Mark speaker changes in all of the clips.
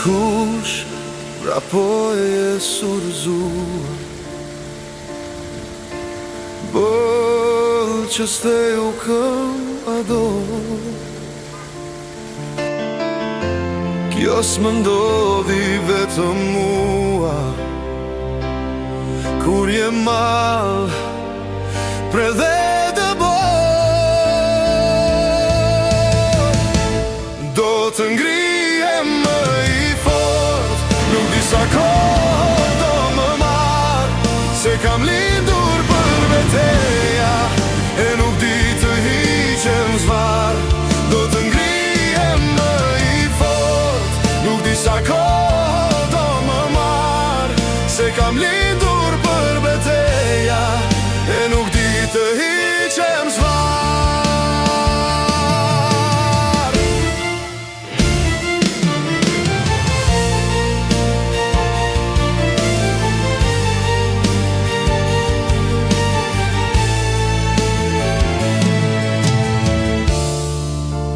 Speaker 1: Dikush po e surzua Bëllë që s'te u këm ado Kjo s'më ndodhi vetëm mua Kur je mal pre dhe dëbor Do të ngrihem më i fort Nuk di sa kohë do më marr Se kam lindur për beteja E nuk di të hiqem zvar Do të ngrihem më i fort Nuk di sa kohë do më marr Se kam lindur për beteja E nuk di të hiqem zvar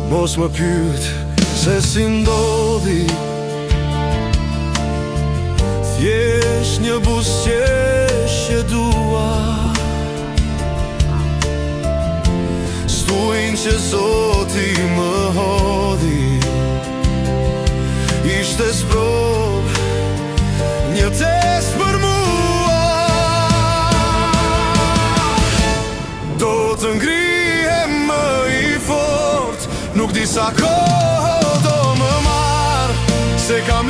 Speaker 1: Mos më pyet se si ndodhi Thjesht një buzëqeshje dua S'duin që Zoti më hodhi Ishte sprov një test për mua Do të ngrihem më i fort Nuk di sa kohë do më marr Se kam